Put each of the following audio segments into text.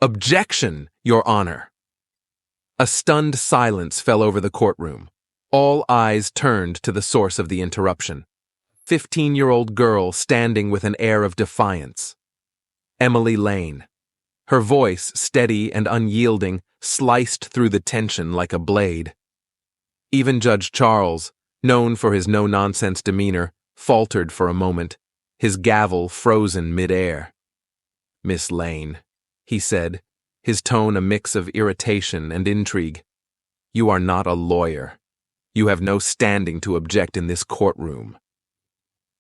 "Objection, Your Honor." A stunned silence fell over the courtroom. All eyes turned to the source of the interruption. 15-year-old girl standing with an air of defiance. Emily Lane. Her voice, steady and unyielding, sliced through the tension like a blade. Even Judge Charles, known for his no-nonsense demeanor, faltered for a moment, his gavel frozen mid-air. "Miss Lane," he said, his tone a mix of irritation and intrigue. "You are not a lawyer. You have no standing to object in this courtroom."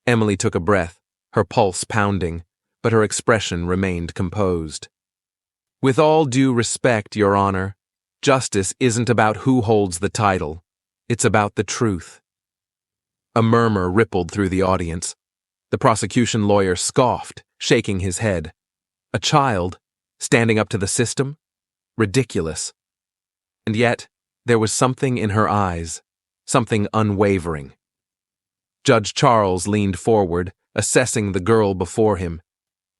Emily took a breath, her pulse pounding, but her expression remained composed. "With all due respect, Your Honor, justice isn't about who holds the title. It's about the truth." A murmur rippled through the audience. The prosecution lawyer scoffed, shaking his head. A child, standing up to the system? Ridiculous. And yet, there was something in her eyes, something unwavering. Judge Charles leaned forward, assessing the girl before him.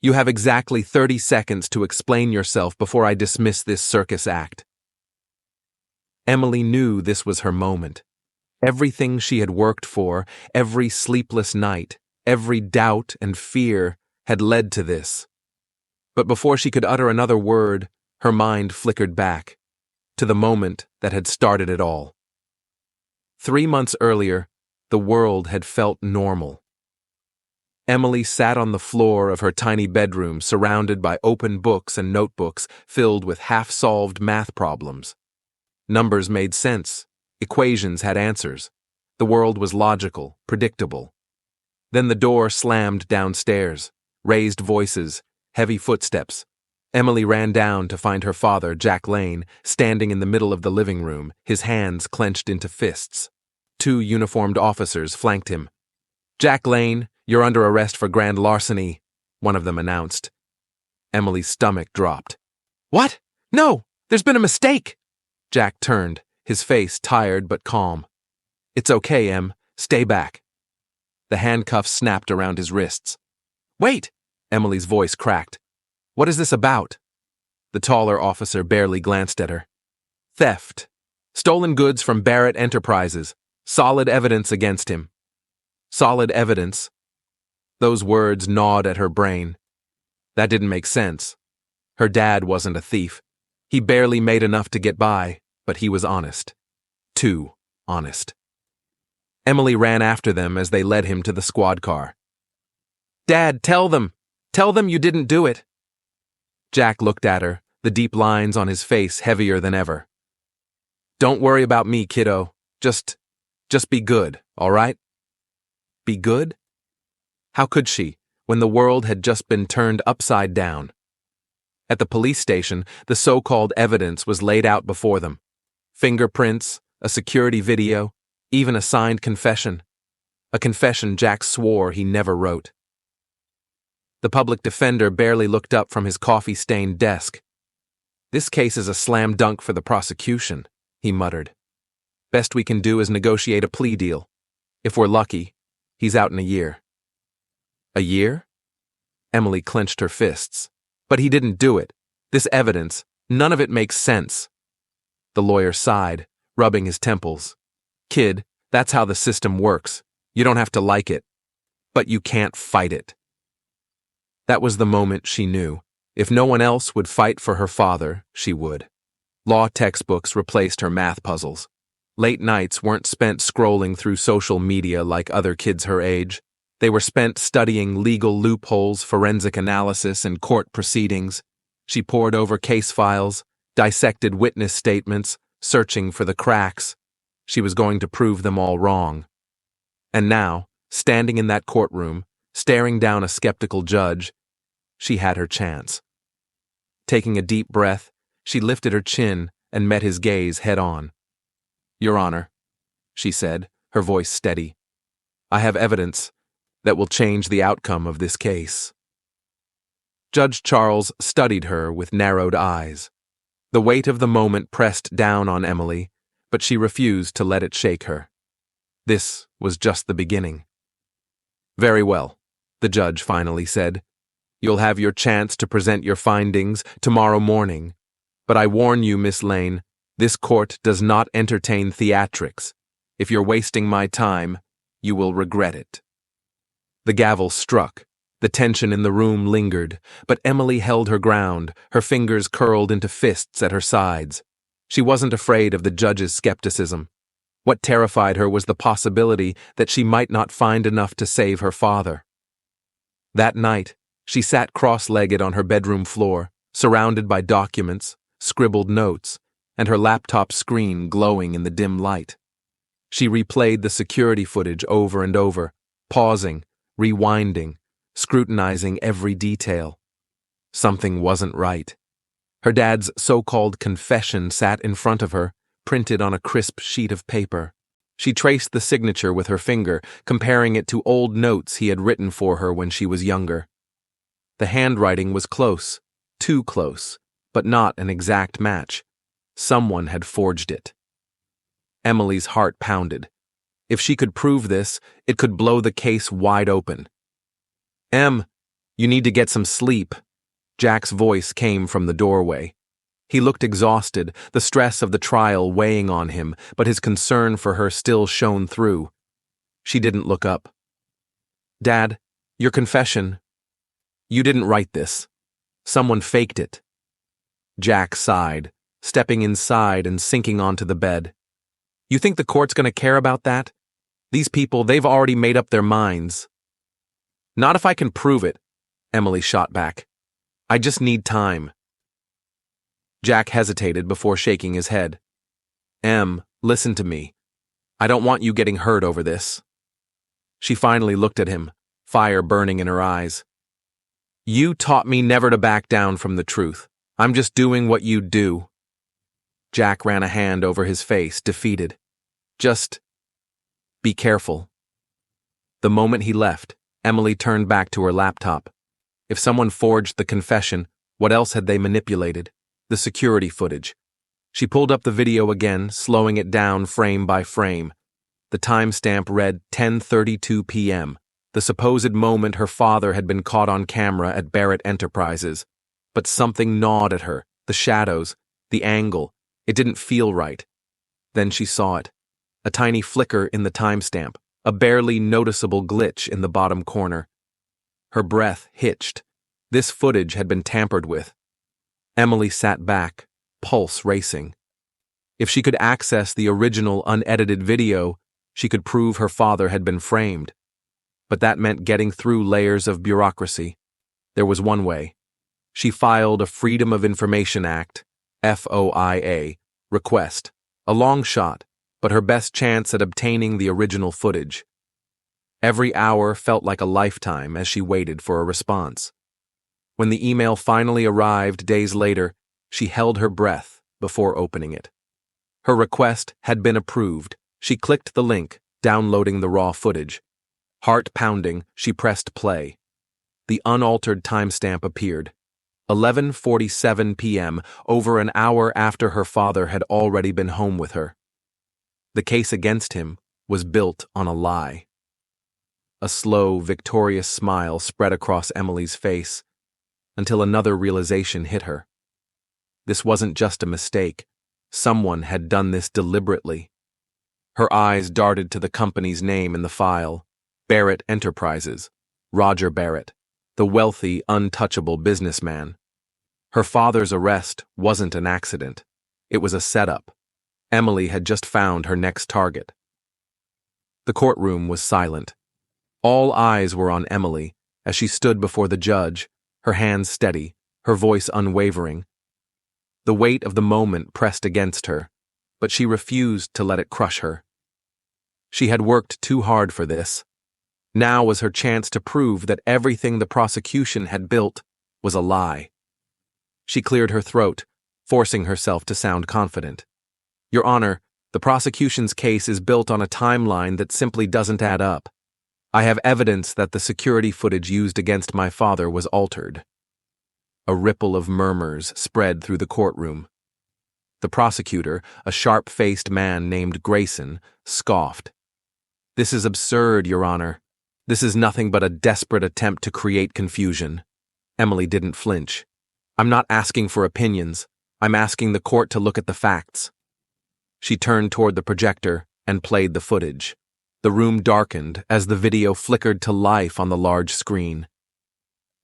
"You have exactly 30 seconds to explain yourself before I dismiss this circus act." Emily knew this was her moment. Everything she had worked for, every sleepless night, every doubt and fear had led to this. But before she could utter another word, her mind flickered back to the moment that had started it all. 3 months earlier, the world had felt normal. Emily sat on the floor of her tiny bedroom surrounded by open books and notebooks filled with half-solved math problems. Numbers made sense. Equations had answers. The world was logical, predictable. Then the door slammed downstairs. Raised voices, heavy footsteps. Emily ran down to find her father, Jack Lane, standing in the middle of the living room, his hands clenched into fists. 2 uniformed officers flanked him. "Jack Lane, you're under arrest for grand larceny," one of them announced. Emily's stomach dropped. "What? No, there's been a mistake!" Jack turned, his face tired but calm. "It's okay, Em. Stay back." The handcuffs snapped around his wrists. "Wait!" Emily's voice cracked. "What is this about?" The taller officer barely glanced at her. "Theft. Stolen goods from Barrett Enterprises. Solid evidence against him." Solid evidence? Those words gnawed at her brain. That didn't make sense. Her dad wasn't a thief. He barely made enough to get by, but he was honest. Too honest. Emily ran after them as they led him to the squad car. "Dad, tell them! Tell them you didn't do it!" Jack looked at her, the deep lines on his face heavier than ever. "Don't worry about me, kiddo. Just be good, all right?" Be good? How could she, when the world had just been turned upside down? At the police station, the so-called evidence was laid out before them. Fingerprints, a security video, even a signed confession. A confession Jack swore he never wrote. The public defender barely looked up from his coffee-stained desk. "This case is a slam dunk for the prosecution," he muttered. "Best we can do is negotiate a plea deal. If we're lucky, he's out in a year." A year? Emily clenched her fists. "But he didn't do it. This evidence, none of it makes sense." The lawyer sighed, rubbing his temples. "Kid, that's how the system works. You don't have to like it. But you can't fight it." That was the moment she knew. If no one else would fight for her father, she would. Law textbooks replaced her math puzzles. Late nights weren't spent scrolling through social media like other kids her age. They were spent studying legal loopholes, forensic analysis, and court proceedings. She pored over case files, dissected witness statements, searching for the cracks. She was going to prove them all wrong. And now, standing in that courtroom, staring down a skeptical judge, she had her chance. Taking a deep breath, she lifted her chin and met his gaze head-on. "Your Honor," she said, her voice steady, "I have evidence that will change the outcome of this case." Judge Charles studied her with narrowed eyes. The weight of the moment pressed down on Emily, but she refused to let it shake her. This was just the beginning. "Very well," the judge finally said. You'll have your chance to present your findings tomorrow morning. But I warn you, Miss Lane, this court does not entertain theatrics. If you're wasting my time, you will regret it." The gavel struck. The tension in the room lingered, but Emily held her ground, her fingers curled into fists at her sides. She wasn't afraid of the judge's skepticism. What terrified her was the possibility that she might not find enough to save her father. That night, she sat cross-legged on her bedroom floor, surrounded by documents, scribbled notes, and her laptop screen glowing in the dim light. She replayed the security footage over and over, pausing, rewinding, scrutinizing every detail. Something wasn't right. Her dad's so-called confession sat in front of her, printed on a crisp sheet of paper. She traced the signature with her finger, comparing it to old notes he had written for her when she was younger. The handwriting was close, too close, but not an exact match. Someone had forged it. Emily's heart pounded. If she could prove this, it could blow the case wide open. "Em, you need to get some sleep." Jack's voice came from the doorway. He looked exhausted, the stress of the trial weighing on him, but his concern for her still shone through. She didn't look up. "Dad, your confession. You didn't write this. Someone faked it." Jack sighed, stepping inside and sinking onto the bed. "You think the court's going to care about that? These people, they've already made up their minds." "Not if I can prove it," Emily shot back. "I just need time." Jack hesitated before shaking his head. "Em, listen to me. I don't want you getting hurt over this." She finally looked at him, fire burning in her eyes. "You taught me never to back down from the truth. I'm just doing what you do." Jack ran a hand over his face, defeated. "Just be careful." The moment he left, Emily turned back to her laptop. If someone forged the confession, what else had they manipulated? The security footage. She pulled up the video again, slowing it down frame by frame. The timestamp read 10:32 p.m., the supposed moment her father had been caught on camera at Barrett Enterprises. But something gnawed at her, the shadows, the angle. It didn't feel right. Then she saw it. A tiny flicker in the timestamp, a barely noticeable glitch in the bottom corner. Her breath hitched. This footage had been tampered with. Emily sat back, pulse racing. If she could access the original unedited video, she could prove her father had been framed. But that meant getting through layers of bureaucracy. There was one way. She filed a Freedom of Information Act, FOIA, request. A long shot, but her best chance at obtaining the original footage. Every hour felt like a lifetime as she waited for a response. When the email finally arrived days later, she held her breath before opening it. Her request had been approved. She clicked the link, downloading the raw footage. Heart pounding, she pressed play. The unaltered timestamp appeared. 11:47 p.m., over an hour after her father had already been home with her. The case against him was built on a lie. A slow, victorious smile spread across Emily's face, until another realization hit her. This wasn't just a mistake. Someone had done this deliberately. Her eyes darted to the company's name in the file, Barrett Enterprises, Roger Barrett, the wealthy, untouchable businessman. Her father's arrest wasn't an accident. It was a setup. Emily had just found her next target. The courtroom was silent. All eyes were on Emily as she stood before the judge, her hands steady, her voice unwavering. The weight of the moment pressed against her, but she refused to let it crush her. She had worked too hard for this. Now was her chance to prove that everything the prosecution had built was a lie. She cleared her throat, forcing herself to sound confident. "Your Honor, the prosecution's case is built on a timeline that simply doesn't add up. I have evidence that the security footage used against my father was altered." A ripple of murmurs spread through the courtroom. The prosecutor, a sharp-faced man named Grayson, scoffed. "This is absurd, Your Honor. This is nothing but a desperate attempt to create confusion." Emily didn't flinch. I'm not asking for opinions. I'm asking the court to look at the facts. She turned toward the projector and played the footage. The room darkened as the video flickered to life on the large screen.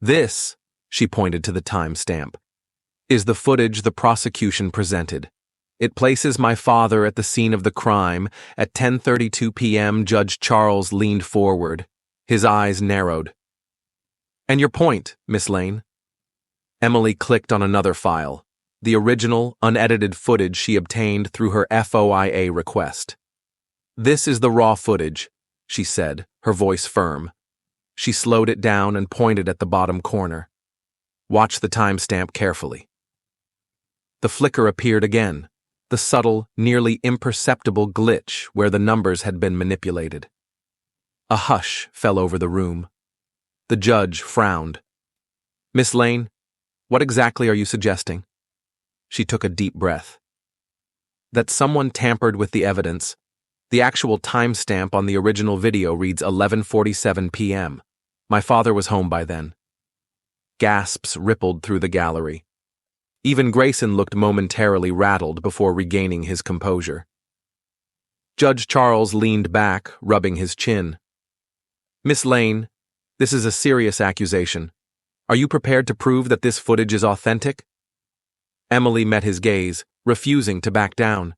This, she pointed to the timestamp, is the footage the prosecution presented. It places my father at the scene of the crime. At 10:32 p.m., Judge Charles leaned forward. His eyes narrowed. And your point, Miss Lane? Emily clicked on another file, the original, unedited footage she obtained through her FOIA request. This is the raw footage, she said, her voice firm. She slowed it down and pointed at the bottom corner. Watch the timestamp carefully. The flicker appeared again, the subtle, nearly imperceptible glitch where the numbers had been manipulated. A hush fell over the room. The judge frowned. Miss Lane, what exactly are you suggesting? She took a deep breath. That someone tampered with the evidence. The actual timestamp on the original video reads 11:47 p.m. My father was home by then. Gasps rippled through the gallery. Even Grayson looked momentarily rattled before regaining his composure. Judge Charles leaned back, rubbing his chin. Miss Lane, this is a serious accusation. Are you prepared to prove that this footage is authentic? Emily met his gaze, refusing to back down.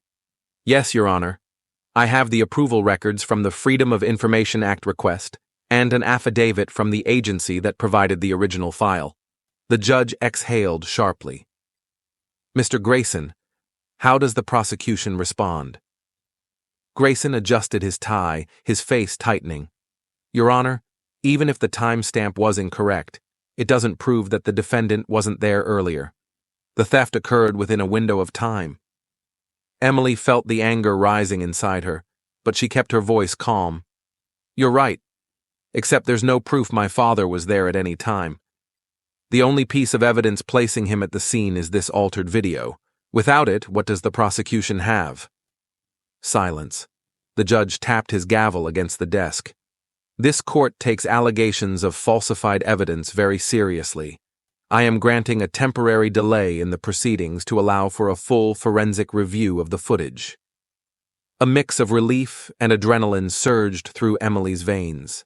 Yes, Your Honor. I have the approval records from the Freedom of Information Act request and an affidavit from the agency that provided the original file. The judge exhaled sharply. Mr. Grayson, how does the prosecution respond? Grayson adjusted his tie, his face tightening. Your Honor, even if the timestamp was incorrect, it doesn't prove that the defendant wasn't there earlier. The theft occurred within a window of time. Emily felt the anger rising inside her, but she kept her voice calm. You're right, except there's no proof my father was there at any time. The only piece of evidence placing him at the scene is this altered video. Without it, what does the prosecution have? Silence. The judge tapped his gavel against the desk. This court takes allegations of falsified evidence very seriously. I am granting a temporary delay in the proceedings to allow for a full forensic review of the footage. A mix of relief and adrenaline surged through Emily's veins.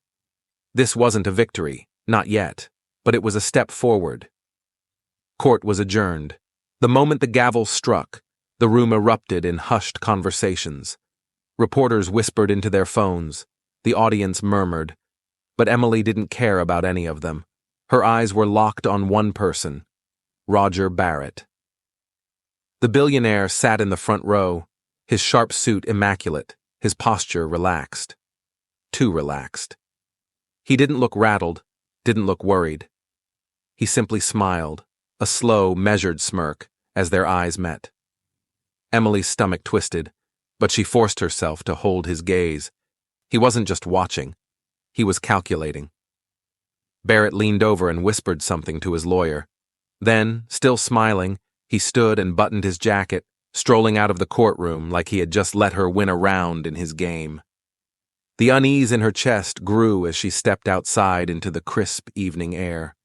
This wasn't a victory, not yet, but it was a step forward. Court was adjourned. The moment the gavel struck, the room erupted in hushed conversations. Reporters whispered into their phones. The audience murmured. But Emily didn't care about any of them. Her eyes were locked on one person, Roger Barrett. The billionaire sat in the front row, his sharp suit immaculate, his posture relaxed. Too relaxed. He didn't look rattled, didn't look worried. He simply smiled, a slow, measured smirk, as their eyes met. Emily's stomach twisted, but she forced herself to hold his gaze. He wasn't just watching, he was calculating. Barrett leaned over and whispered something to his lawyer. Then, still smiling, he stood and buttoned his jacket, strolling out of the courtroom like he had just let her win a round in his game. The unease in her chest grew as she stepped outside into the crisp evening air.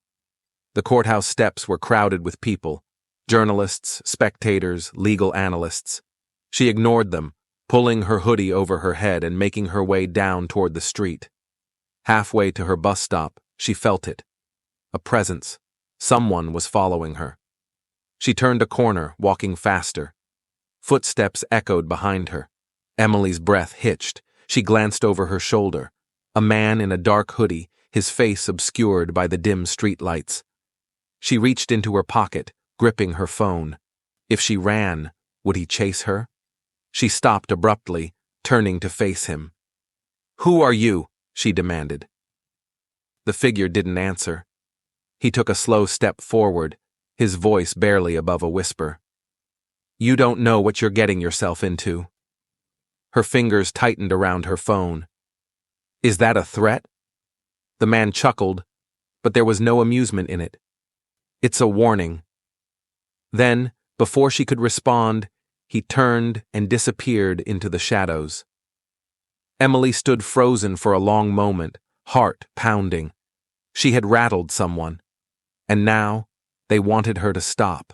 The courthouse steps were crowded with people, journalists, spectators, legal analysts. She ignored them, pulling her hoodie over her head and making her way down toward the street. Halfway to her bus stop, she felt it. A presence. Someone was following her. She turned a corner, walking faster. Footsteps echoed behind her. Emily's breath hitched. She glanced over her shoulder. A man in a dark hoodie, his face obscured by the dim streetlights. She reached into her pocket, gripping her phone. If she ran, would he chase her? She stopped abruptly, turning to face him. "Who are you?" she demanded. The figure didn't answer. He took a slow step forward, his voice barely above a whisper. "You don't know what you're getting yourself into." Her fingers tightened around her phone. "Is that a threat?" The man chuckled, but there was no amusement in it. "It's a warning." Then, before she could respond, he turned and disappeared into the shadows. Emily stood frozen for a long moment, heart pounding. She had rattled someone. And now, they wanted her to stop.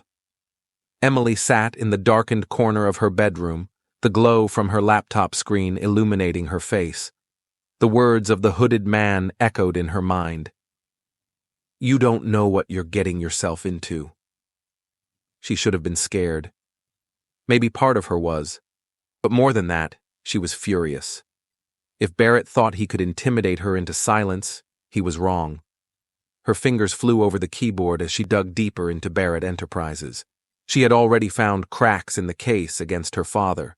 Emily sat in the darkened corner of her bedroom, the glow from her laptop screen illuminating her face. The words of the hooded man echoed in her mind. "You don't know what you're getting yourself into." She should have been scared. Maybe part of her was, but more than that, she was furious. If Barrett thought he could intimidate her into silence, he was wrong. Her fingers flew over the keyboard as she dug deeper into Barrett Enterprises. She had already found cracks in the case against her father.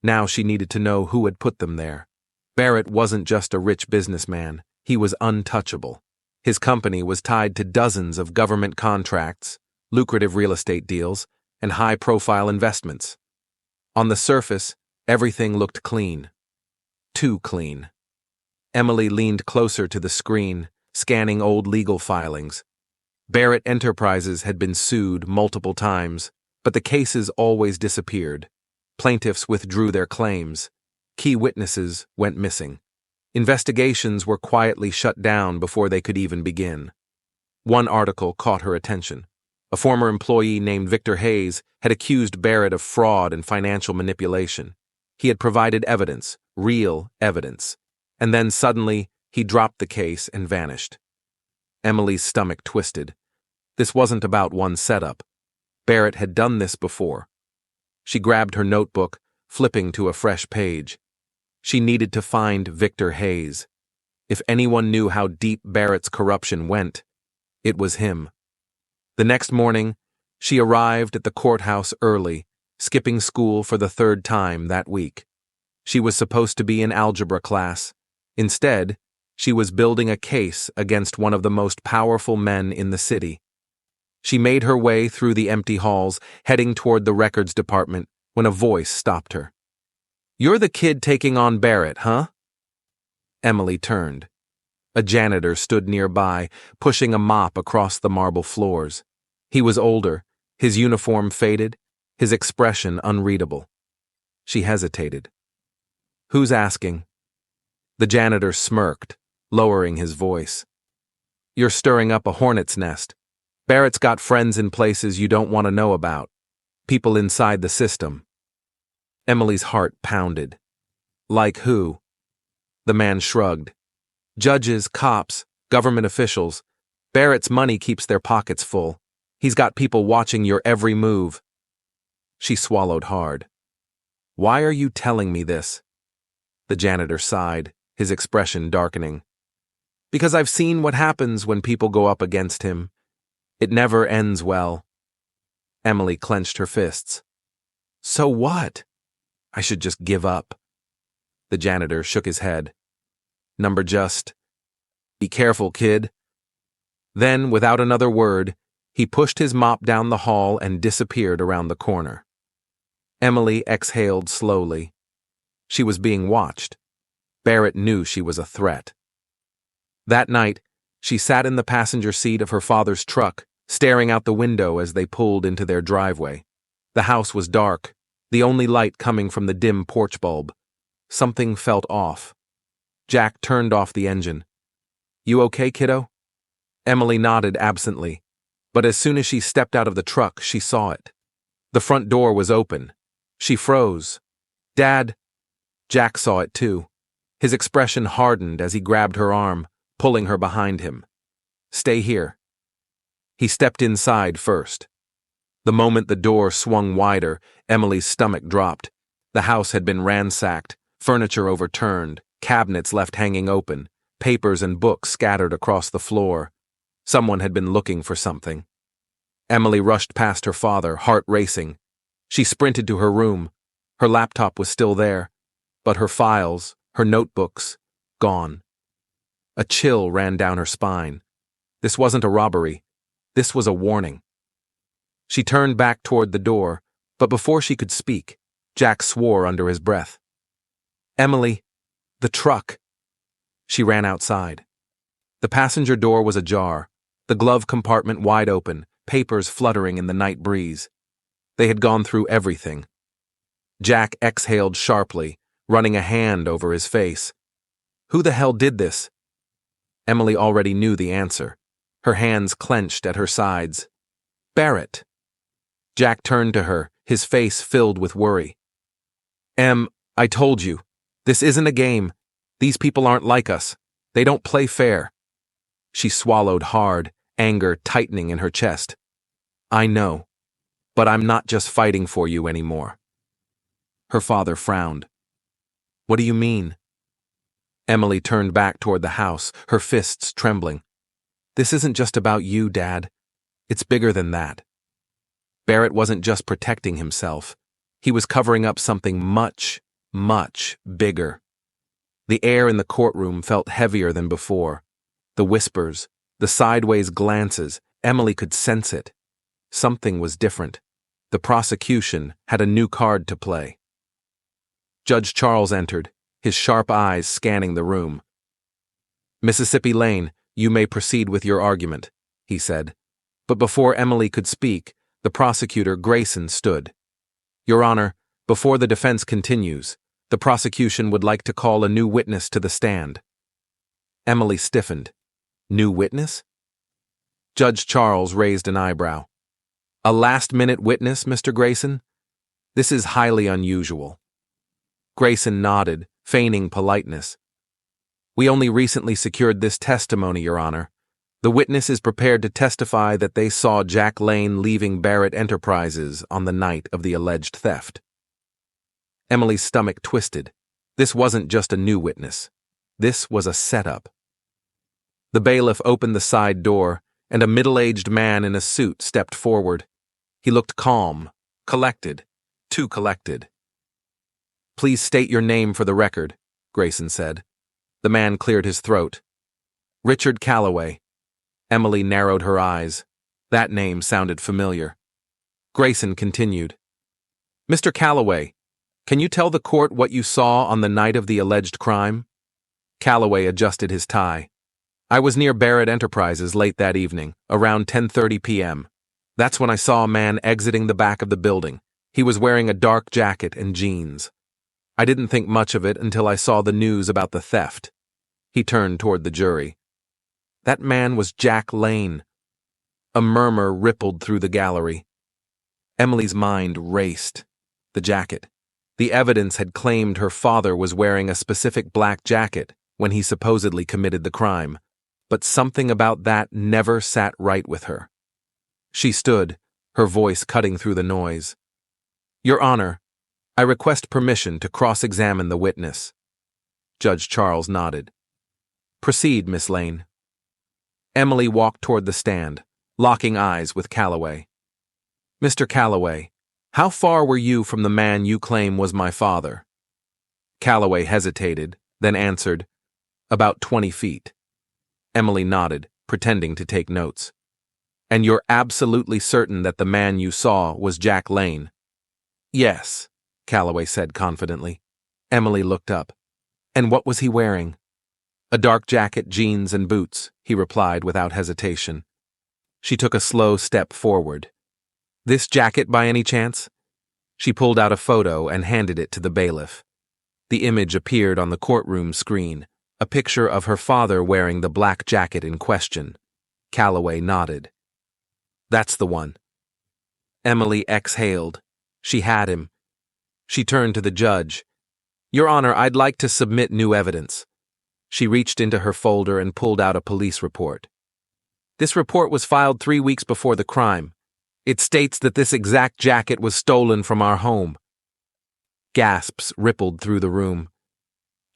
Now she needed to know who had put them there. Barrett wasn't just a rich businessman, he was untouchable. His company was tied to dozens of government contracts, lucrative real estate deals, and high-profile investments. On the surface, everything looked clean. Too clean. Emily leaned closer to the screen, scanning old legal filings. Barrett Enterprises had been sued multiple times, but the cases always disappeared. Plaintiffs withdrew their claims. Key witnesses went missing. Investigations were quietly shut down before they could even begin. One article caught her attention. A former employee named Victor Hayes had accused Barrett of fraud and financial manipulation. He had provided evidence, real evidence. And then suddenly, he dropped the case and vanished. Emily's stomach twisted. This wasn't about one setup. Barrett had done this before. She grabbed her notebook, flipping to a fresh page. She needed to find Victor Hayes. If anyone knew how deep Barrett's corruption went, it was him. The next morning, she arrived at the courthouse early, skipping school for the third time that week. She was supposed to be in algebra class. Instead, she was building a case against one of the most powerful men in the city. She made her way through the empty halls, heading toward the records department, when a voice stopped her. "You're the kid taking on Barrett, huh?" Emily turned. A janitor stood nearby, pushing a mop across the marble floors. He was older, his uniform faded, his expression unreadable. She hesitated. "Who's asking?" The janitor smirked, lowering his voice. "You're stirring up a hornet's nest. Barrett's got friends in places you don't want to know about. People inside the system." Emily's heart pounded. "Like who?" The man shrugged. "Judges, cops, government officials. Barrett's money keeps their pockets full. He's got people watching your every move." She swallowed hard. "Why are you telling me this?" The janitor sighed, his expression darkening. "Because I've seen what happens when people go up against him. It never ends well." Emily clenched her fists. "So what? I should just give up." The janitor shook his head. "Number just. Be careful, kid." Then, without another word, he pushed his mop down the hall and disappeared around the corner. Emily exhaled slowly. She was being watched. Barrett knew she was a threat. That night, she sat in the passenger seat of her father's truck, staring out the window as they pulled into their driveway. The house was dark, the only light coming from the dim porch bulb. Something felt off. Jack turned off the engine. "You okay, kiddo?" Emily nodded absently, but as soon as she stepped out of the truck, she saw it. The front door was open. She froze. "Dad!" Jack saw it too. His expression hardened as he grabbed her arm, pulling her behind him. "Stay here." He stepped inside first. The moment the door swung wider, Emily's stomach dropped. The house had been ransacked, furniture overturned, cabinets left hanging open, papers and books scattered across the floor. Someone had been looking for something. Emily rushed past her father, heart racing. She sprinted to her room. Her laptop was still there, but her files, her notebooks, gone. A chill ran down her spine. This wasn't a robbery. This was a warning. She turned back toward the door, but before she could speak, Jack swore under his breath. "Emily, the truck." She ran outside. The passenger door was ajar, the glove compartment wide open, papers fluttering in the night breeze. They had gone through everything. Jack exhaled sharply, running a hand over his face. Who the hell did this? Emily already knew the answer. her hands clenched at her sides. "Barrett." Jack turned to her, his face filled with worry. I told you. This isn't a game. These people aren't like us. They don't play fair." She swallowed hard, anger tightening in her chest. "I know, but I'm not just fighting for you anymore." Her father frowned. "What do you mean?" Emily turned back toward the house, her fists trembling. "This isn't just about you, Dad. It's bigger than that." Barrett wasn't just protecting himself. He was covering up something much, much bigger. The air in the courtroom felt heavier than before. The whispers, the sideways glances, Emily could sense it. Something was different. The prosecution had a new card to play. Judge Charles entered, his sharp eyes scanning the room. "Mississippi Lane, you may proceed with your argument," he said. But before Emily could speak, the prosecutor, Grayson, stood. "Your Honor, before the defense continues, the prosecution would like to call a new witness to the stand." Emily stiffened. "New witness?" Judge Charles raised an eyebrow. "A last-minute witness, Mr. Grayson? This is highly unusual." Grayson nodded, feigning politeness. "We only recently secured this testimony, Your Honor. The witness is prepared to testify that they saw Jack Lane leaving Barrett Enterprises on the night of the alleged theft." Emily's stomach twisted. This wasn't just a new witness. This was a setup. The bailiff opened the side door, and a middle-aged man in a suit stepped forward. He looked calm, collected, too collected. "Please state your name for the record," Grayson said. The man cleared his throat. "Richard Calloway." Emily narrowed her eyes. That name sounded familiar. Grayson continued. "Mr. Calloway, can you tell the court what you saw on the night of the alleged crime?" Calloway adjusted his tie. "I was near Barrett Enterprises late that evening, around 10:30 p.m. That's when I saw a man exiting the back of the building. He was wearing a dark jacket and jeans. I didn't think much of it until I saw the news about the theft." He turned toward the jury. That man was Jack Lane. A murmur rippled through the gallery. Emily's mind raced. The jacket. The evidence had claimed her father was wearing a specific black jacket when he supposedly committed the crime, but something about that never sat right with her. She stood, her voice cutting through the noise. "Your Honor, I request permission to cross-examine the witness." Judge Charles nodded. "Proceed, Miss Lane." Emily walked toward the stand, locking eyes with Calloway. "Mr. Calloway, how far were you from the man you claim was my father?" Calloway hesitated, then answered, "About 20 feet." Emily nodded, pretending to take notes. "And you're absolutely certain that the man you saw was Jack Lane?" "Yes," Calloway said confidently. Emily looked up. "And what was he wearing?" "A dark jacket, jeans, and boots," he replied without hesitation. She took a slow step forward. "This jacket by any chance?" She pulled out a photo and handed it to the bailiff. The image appeared on the courtroom screen, a picture of her father wearing the black jacket in question. Calloway nodded. "That's the one." Emily exhaled. She had him. She turned to the judge. "Your Honor, I'd like to submit new evidence." She reached into her folder and pulled out a police report. "This report was filed 3 weeks before the crime. It states that this exact jacket was stolen from our home." Gasps rippled through the room.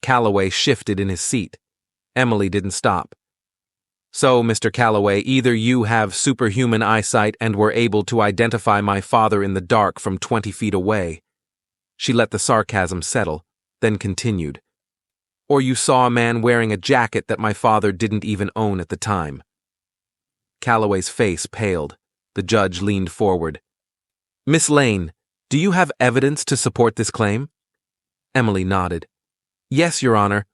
Calloway shifted in his seat. Emily didn't stop. "So, Mr. Calloway, either you have superhuman eyesight and were able to identify my father in the dark from 20 feet away." She let the sarcasm settle, then continued. "Or you saw a man wearing a jacket that my father didn't even own at the time." Calloway's face paled. The judge leaned forward. "Miss Lane, do you have evidence to support this claim?" Emily nodded. "Yes, Your Honor.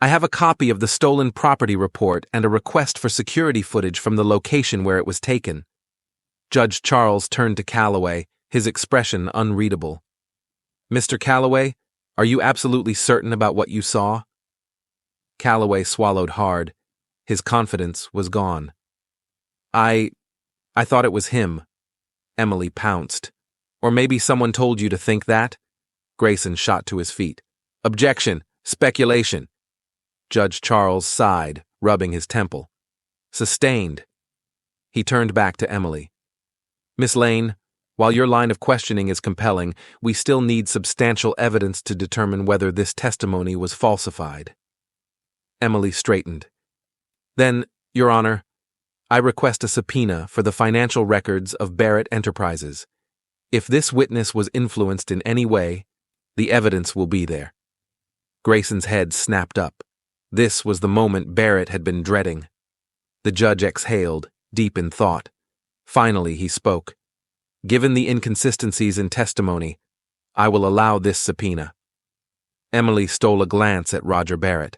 I have a copy of the stolen property report and a request for security footage from the location where it was taken." Judge Charles turned to Calloway, his expression unreadable. "Mr. Calloway, are you absolutely certain about what you saw?" Calloway swallowed hard. His confidence was gone. I thought it was him. Emily pounced. Or maybe someone told you to think that? Grayson shot to his feet. Objection! Speculation! Judge Charles sighed, rubbing his temple. Sustained. He turned back to Emily. Miss Lane, while your line of questioning is compelling, we still need substantial evidence to determine whether this testimony was falsified. Emily straightened. Then, Your Honor, I request a subpoena for the financial records of Barrett Enterprises. If this witness was influenced in any way, the evidence will be there. Grayson's head snapped up. This was the moment Barrett had been dreading. The judge exhaled, deep in thought. Finally, he spoke. Given the inconsistencies in testimony, I will allow this subpoena. Emily stole a glance at Roger Barrett.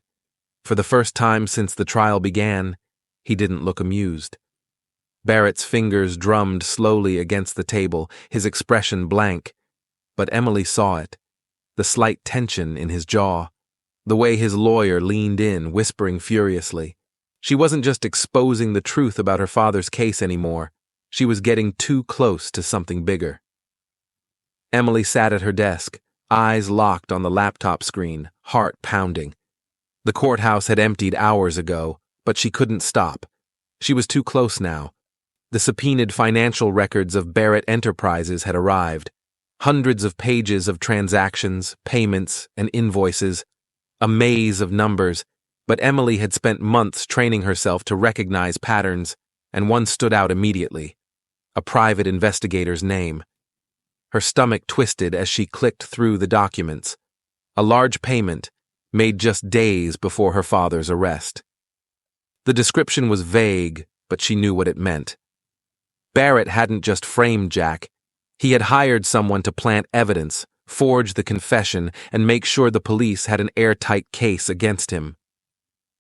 For the first time since the trial began, he didn't look amused. Barrett's fingers drummed slowly against the table, his expression blank. But Emily saw it. The slight tension in his jaw. The way his lawyer leaned in, whispering furiously. She wasn't just exposing the truth about her father's case anymore. She was getting too close to something bigger. Emily sat at her desk, eyes locked on the laptop screen, heart pounding. The courthouse had emptied hours ago, but she couldn't stop. She was too close now. The subpoenaed financial records of Barrett Enterprises had arrived. Hundreds of pages of transactions, payments, and invoices. A maze of numbers, but Emily had spent months training herself to recognize patterns, and one stood out immediately. A private investigator's name. Her stomach twisted as she clicked through the documents. A large payment, made just days before her father's arrest. The description was vague, but she knew what it meant. Barrett hadn't just framed Jack. He had hired someone to plant evidence, forge the confession, and make sure the police had an airtight case against him.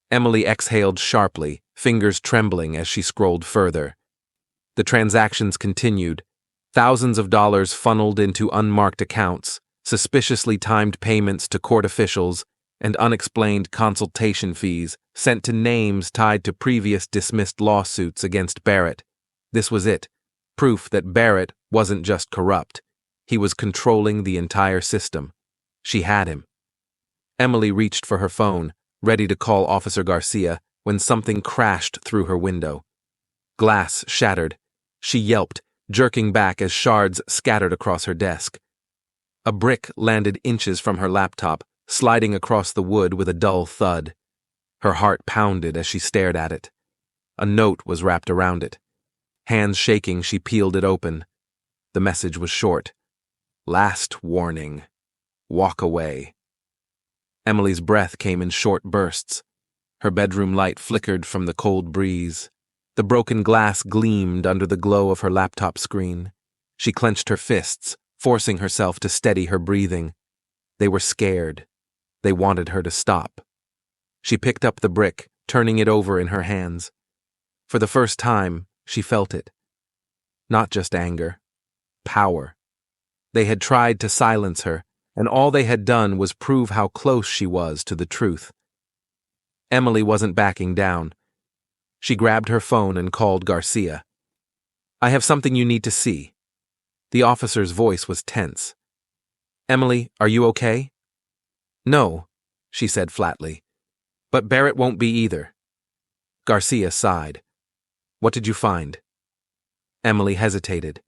Emily exhaled sharply, fingers trembling as she scrolled further. The transactions continued. Thousands of dollars funneled into unmarked accounts, suspiciously timed payments to court officials, and unexplained consultation fees sent to names tied to previous dismissed lawsuits against Barrett. This was it. Proof that Barrett wasn't just corrupt. He was controlling the entire system. She had him. Emily reached for her phone, ready to call Officer Garcia, when something crashed through her window. Glass shattered. She yelped, jerking back as shards scattered across her desk. A brick landed inches from her laptop, sliding across the wood with a dull thud. Her heart pounded as she stared at it. A note was wrapped around it. Hands shaking, she peeled it open. The message was short. Last warning. Walk away. Emily's breath came in short bursts. Her bedroom light flickered from the cold breeze. The broken glass gleamed under the glow of her laptop screen. She clenched her fists, forcing herself to steady her breathing. They were scared. They wanted her to stop. She picked up the brick, turning it over in her hands. For the first time, she felt it. Not just anger. Power. They had tried to silence her, and all they had done was prove how close she was to the truth. Emily wasn't backing down. She grabbed her phone and called Garcia. I have something you need to see. The officer's voice was tense. Emily, are you okay? No, she said flatly. But Barrett won't be either. Garcia sighed. What did you find? Emily hesitated.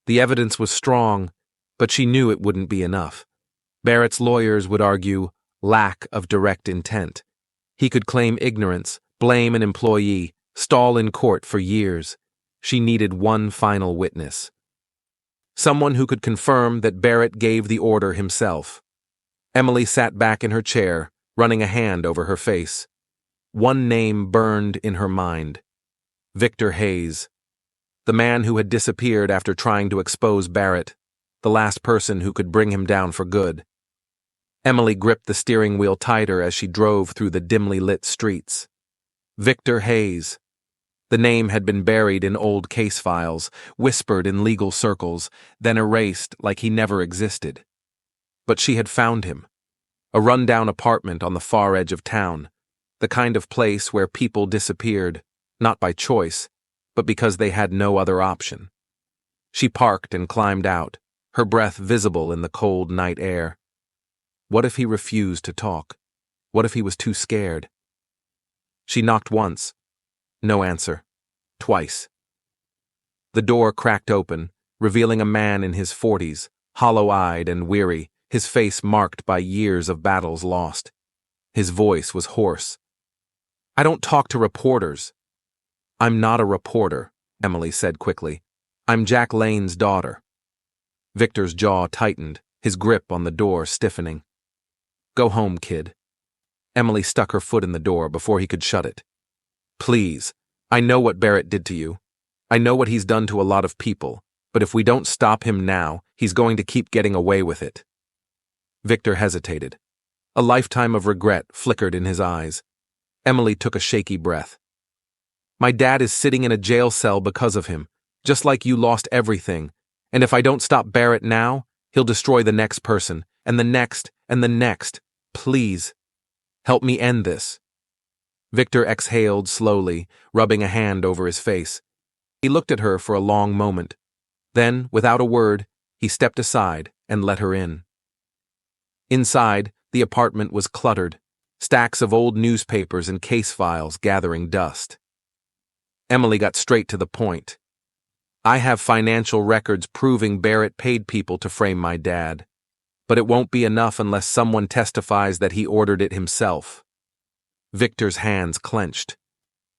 The evidence was strong, but she knew it wouldn't be enough. Barrett's lawyers would argue lack of direct intent. He could claim ignorance, blame an employee, stall in court for years. She needed one final witness. Someone who could confirm that Barrett gave the order himself. Emily sat back in her chair, running a hand over her face. One name burned in her mind. Victor Hayes. The man who had disappeared after trying to expose Barrett. The last person who could bring him down for good. Emily gripped the steering wheel tighter as she drove through the dimly lit streets. Victor Hayes. The name had been buried in old case files, whispered in legal circles, then erased like he never existed. But she had found him. A rundown apartment on the far edge of town. The kind of place where people disappeared, not by choice, but because they had no other option. She parked and climbed out, her breath visible in the cold night air. What if he refused to talk? What if he was too scared? She knocked once. No answer. Twice. The door cracked open, revealing a man in his 40s, hollow-eyed and weary, his face marked by years of battles lost. His voice was hoarse. "I don't talk to reporters." "I'm not a reporter," Emily said quickly. "I'm Jack Lane's daughter." Victor's jaw tightened, his grip on the door stiffening. "Go home, kid." Emily stuck her foot in the door before he could shut it. "Please, I know what Barrett did to you. I know what he's done to a lot of people, but if we don't stop him now, he's going to keep getting away with it." Victor hesitated. A lifetime of regret flickered in his eyes. Emily took a shaky breath. "My dad is sitting in a jail cell because of him, just like you lost everything, and if I don't stop Barrett now, he'll destroy the next person, and the next, and the next. Please, help me end this." Victor exhaled slowly, rubbing a hand over his face. He looked at her for a long moment. Then, without a word, he stepped aside and let her in. Inside, the apartment was cluttered, stacks of old newspapers and case files gathering dust. Emily got straight to the point. "I have financial records proving Barrett paid people to frame my dad, but it won't be enough unless someone testifies that he ordered it himself." Victor's hands clenched.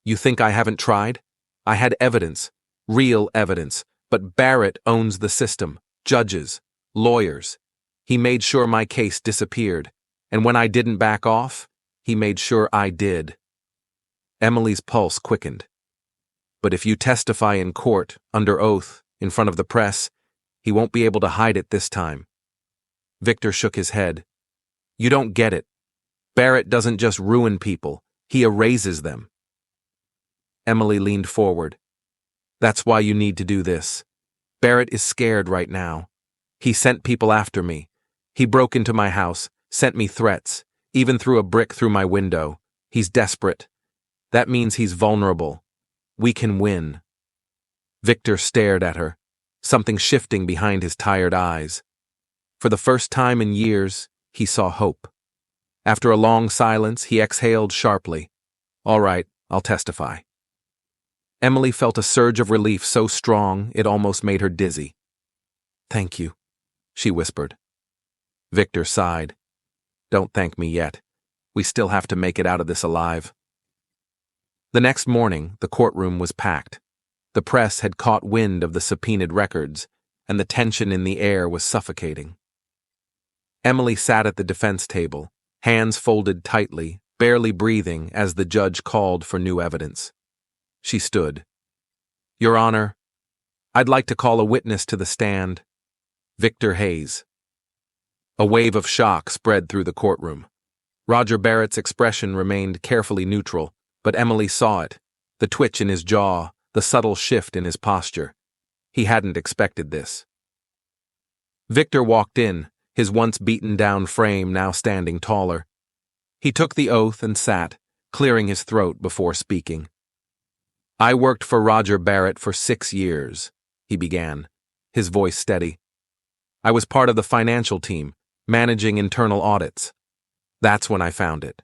"You think I haven't tried? I had evidence, real evidence, but Barrett owns the system, judges, lawyers. He made sure my case disappeared, and when I didn't back off, he made sure I did." Emily's pulse quickened. "But if you testify in court, under oath, in front of the press, he won't be able to hide it this time." Victor shook his head. "You don't get it. Barrett doesn't just ruin people, he erases them." Emily leaned forward. "That's why you need to do this. Barrett is scared right now. He sent people after me. He broke into my house, sent me threats, even threw a brick through my window. He's desperate. That means he's vulnerable. We can win." Victor stared at her, something shifting behind his tired eyes. For the first time in years, he saw hope. After a long silence, he exhaled sharply. "All right, I'll testify." Emily felt a surge of relief so strong it almost made her dizzy. "Thank you," she whispered. Victor sighed. "Don't thank me yet. We still have to make it out of this alive." The next morning, the courtroom was packed. The press had caught wind of the subpoenaed records, and the tension in the air was suffocating. Emily sat at the defense table, hands folded tightly, barely breathing as the judge called for new evidence. She stood. "Your Honor, I'd like to call a witness to the stand. Victor Hayes." A wave of shock spread through the courtroom. Roger Barrett's expression remained carefully neutral, but Emily saw it, the twitch in his jaw, the subtle shift in his posture. He hadn't expected this. Victor walked in, his once beaten-down frame now standing taller. He took the oath and sat, clearing his throat before speaking. "I worked for Roger Barrett for 6 years," he began, his voice steady. "I was part of the financial team, managing internal audits. That's when I found it.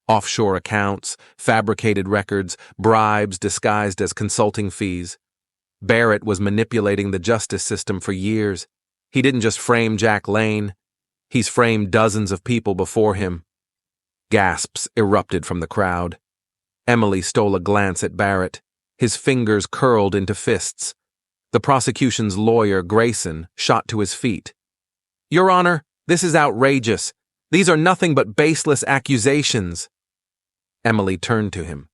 Offshore accounts, fabricated records, bribes disguised as consulting fees. Barrett was manipulating the justice system for years. He didn't just frame Jack Lane. He's framed dozens of people before him." Gasps erupted from the crowd. Emily stole a glance at Barrett. His fingers curled into fists. The prosecution's lawyer, Grayson, shot to his feet. "Your Honor, this is outrageous. These are nothing but baseless accusations." Emily turned to him.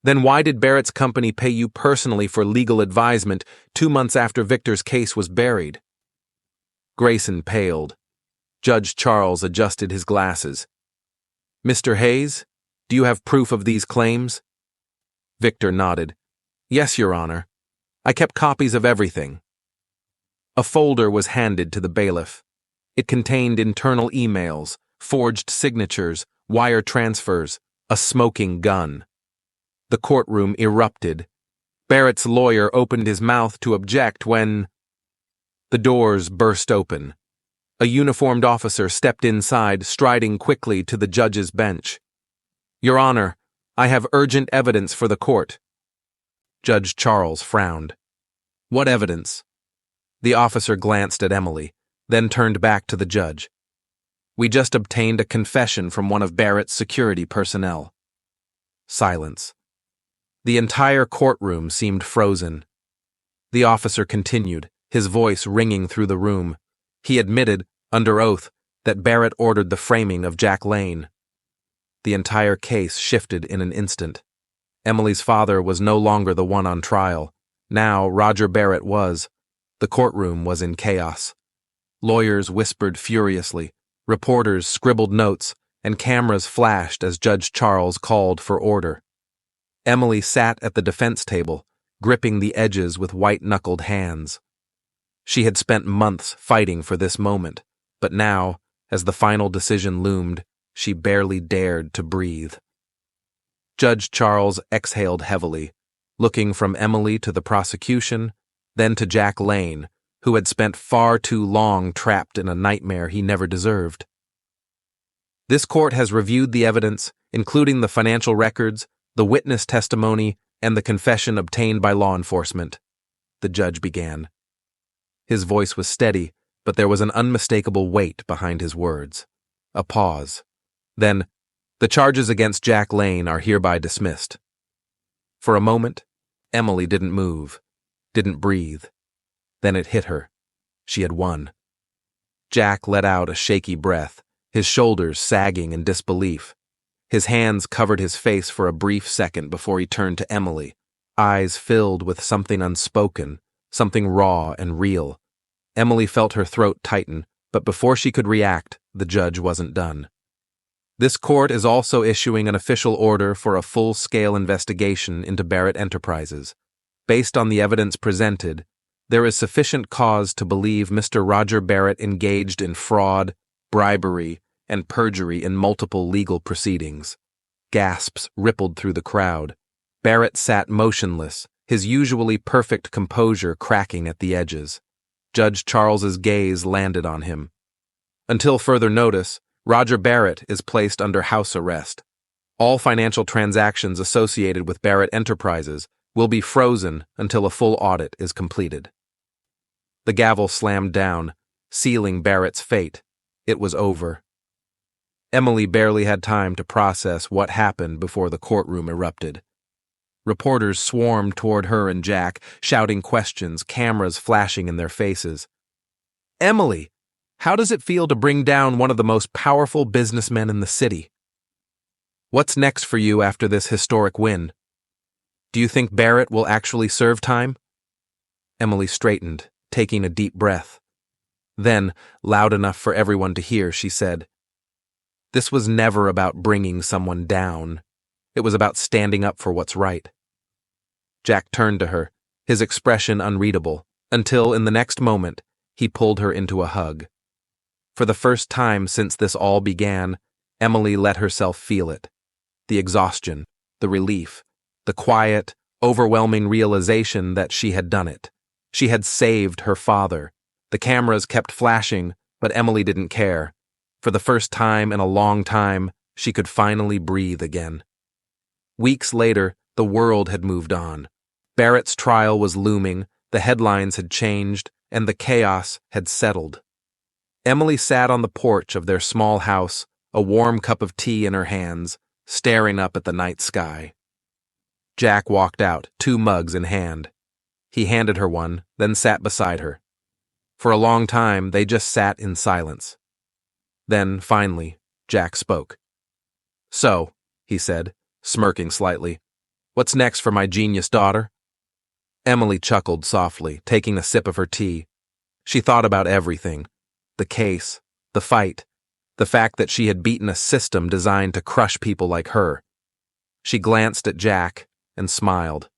"Then why did Barrett's company pay you personally for legal advisement 2 months after Victor's case was buried?" Grayson paled. Judge Charles adjusted his glasses. "Mr. Hayes, do you have proof of these claims?" Victor nodded. "Yes, Your Honor. I kept copies of everything." A folder was handed to the bailiff. It contained internal emails, forged signatures, wire transfers, a smoking gun. The courtroom erupted. Barrett's lawyer opened his mouth to object when the doors burst open. A uniformed officer stepped inside, striding quickly to the judge's bench. "Your Honor, I have urgent evidence for the court." Judge Charles frowned. "What evidence?" The officer glanced at Emily, then turned back to the judge. "We just obtained a confession from one of Barrett's security personnel." Silence. The entire courtroom seemed frozen. The officer continued, his voice ringing through the room. He admitted, under oath, that Barrett ordered the framing of Jack Lane. The entire case shifted in an instant. Emily's father was no longer the one on trial. Now Roger Barrett was. The courtroom was in chaos. Lawyers whispered furiously, reporters scribbled notes, and cameras flashed as Judge Charles called for order. Emily sat at the defense table, gripping the edges with white-knuckled hands. She had spent months fighting for this moment, but now, as the final decision loomed, she barely dared to breathe. Judge Charles exhaled heavily, looking from Emily to the prosecution, then to Jack Lane, who had spent far too long trapped in a nightmare he never deserved. "This court has reviewed the evidence, including the financial records, the witness testimony, and the confession obtained by law enforcement," the judge began. His voice was steady, but there was an unmistakable weight behind his words. A pause. Then, "The charges against Jack Lane are hereby dismissed." For a moment, Emily didn't move, didn't breathe. Then it hit her. She had won. Jack let out a shaky breath, his shoulders sagging in disbelief. His hands covered his face for a brief second before he turned to Emily, eyes filled with something unspoken, something raw and real. Emily felt her throat tighten, but before she could react, the judge wasn't done. "This court is also issuing an official order for a full-scale investigation into Barrett Enterprises. Based on the evidence presented, there is sufficient cause to believe Mr. Roger Barrett engaged in fraud, bribery, and perjury in multiple legal proceedings." Gasps rippled through the crowd. Barrett sat motionless, his usually perfect composure cracking at the edges. Judge Charles's gaze landed on him. "Until further notice, Roger Barrett is placed under house arrest. All financial transactions associated with Barrett Enterprises will be frozen until a full audit is completed." The gavel slammed down, sealing Barrett's fate. It was over. Emily barely had time to process what happened before the courtroom erupted. Reporters swarmed toward her and Jack, shouting questions, cameras flashing in their faces. "Emily, how does it feel to bring down one of the most powerful businessmen in the city? What's next for you after this historic win? Do you think Barrett will actually serve time?" Emily straightened, taking a deep breath. Then, loud enough for everyone to hear, she said, "This was never about bringing someone down. It was about standing up for what's right." Jack turned to her, his expression unreadable, until in the next moment, he pulled her into a hug. For the first time since this all began, Emily let herself feel it. The exhaustion, the relief, the quiet, overwhelming realization that she had done it. She had saved her father. The cameras kept flashing, but Emily didn't care. For the first time in a long time, she could finally breathe again. Weeks later, the world had moved on. Barrett's trial was looming, the headlines had changed, and the chaos had settled. Emily sat on the porch of their small house, a warm cup of tea in her hands, staring up at the night sky. Jack walked out, 2 mugs in hand. He handed her one, then sat beside her. For a long time, they just sat in silence. Then, finally, Jack spoke. "So," he said, smirking slightly, "what's next for my genius daughter?" Emily chuckled softly, taking a sip of her tea. She thought about everything. The case, the fight, the fact that she had beaten a system designed to crush people like her. She glanced at Jack and smiled.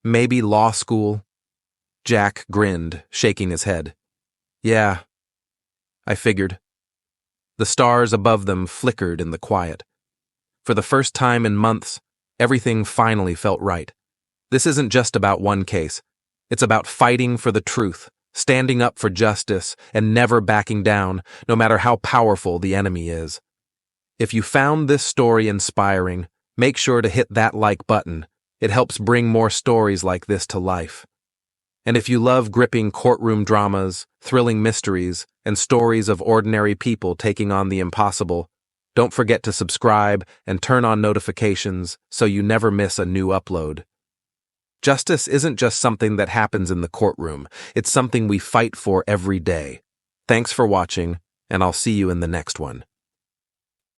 "Maybe law school?" Jack grinned, shaking his head. "Yeah, I figured." The stars above them flickered in the quiet. For the first time in months, everything finally felt right. This isn't just about one case. It's about fighting for the truth, standing up for justice, and never backing down, no matter how powerful the enemy is. If you found this story inspiring, make sure to hit that like button. It helps bring more stories like this to life. And if you love gripping courtroom dramas, thrilling mysteries, and stories of ordinary people taking on the impossible, don't forget to subscribe and turn on notifications so you never miss a new upload. Justice isn't just something that happens in the courtroom, it's something we fight for every day. Thanks for watching, and I'll see you in the next one.